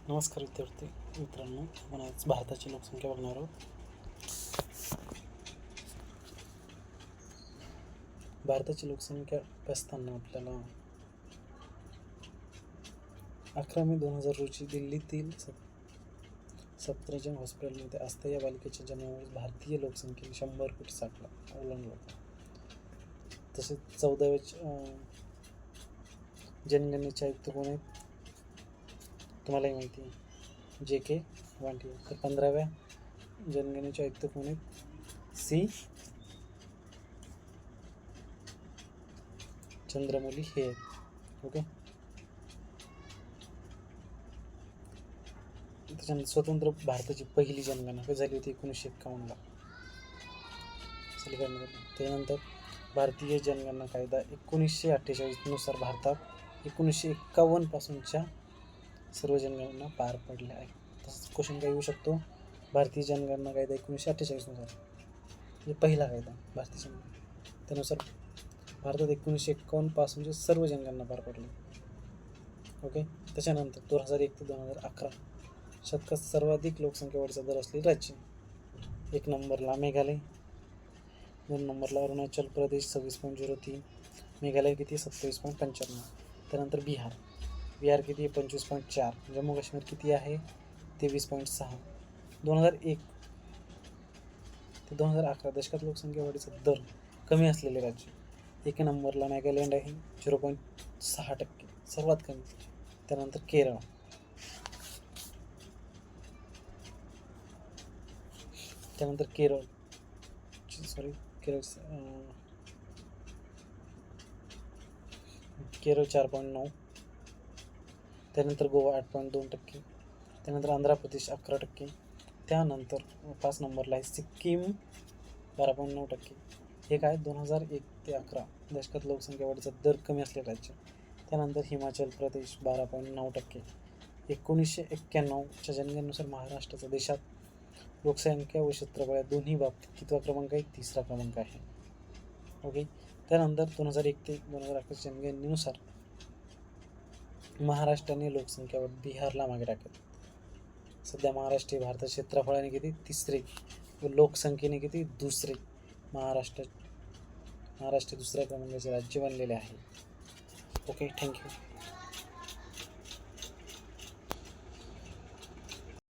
नमस्कार विद्यार्थी मित्रांनो, आपण आज भारताची लोकसंख्या बघणार आहोत. भारताची लोकसंख्या असताना आपल्याला 11 मे 2000 रोजी दिल्लीतील सफदरजंग हॉस्पिटलमध्ये आस्था या बालिकेच्या जन्मामुळे भारतीय लोकसंख्येने 100 कोटी साठला ओलांडला होता. तसेच 14व्या जनगणनेचे आयुक्त कोण आहेत तुम्हालाही माहिती आहे, JK वांटिया. तर 15व्या जनगणनेचे आयुक्त कोण आहेत, C चंद्रमौली हे आहेत. ओके. त्याच्यानंतर स्वतंत्र भारताची पहिली जनगणना कधी झाली होती 1951ला त्यानंतर भारतीय जनगणना कायदा 1948 नुसार भारतात 1951 पासूनच्या सर्व जनगणना पार पडल्या आहेत. तसंच क्वेश्चन काय येऊ शकतो, भारतीय जनगणना कायदा 1948 नुसार म्हणजे पहिला कायदा भारतीय जनगणना, त्यानुसार भारतात 1951 पासूनचे सर्व जनगणना पार पडली. ओके. त्याच्यानंतर 2001 ते 2011 शतकात सर्वाधिक लोकसंख्या वाढीचा दर असलेले राज्य, 1 नंबरला मेघालय, 2 नंबरला अरुणाचल प्रदेश 26.03, मेघालय किती 27.55, त्यानंतर बिहार किती 25.4, जम्मू काश्मीर किती आहे 23.6. 2001 ते 2011 दशकात लोकसंख्या वाढीचा दर कमी असलेले राज्य, 1 नंबरला नागालँड आहे 0.6%, सर्वात कमी. त्यानंतर केरळ, केरळ 4.9, त्यानंतर गोवा 8.2%, त्यानंतर आंध्र प्रदेश 11%, त्यानंतर 5 नंबरला आहे सिक्कीम 12.9%. हे काय 2001 ते 11 दशकात लोकसंख्या वाढीचा दर कमी असलेले राज्य. त्यानंतर हिमाचल प्रदेश 12.9%. 1991च्या जनगणनेनुसार महाराष्ट्राचा देशात लोकसंख्या व क्षेत्रफळ या दोन्ही बाबतीत कितवा क्रमांक आहे, 3रा क्रमांक आहे. ओके. त्यानंतर 2001 ते 2011 जनगणनेनुसार महाराष्ट्राने लोकसंख्या व बिहारला मागे टाकले. सध्या महाराष्ट्र हे भारतात क्षेत्रफळाने किती 3रे व लोकसंख्येने किती 2रे. महाराष्ट्र 2ऱ्या क्रमांकाचे राज्य बनलेले आहे. Okay, thank you.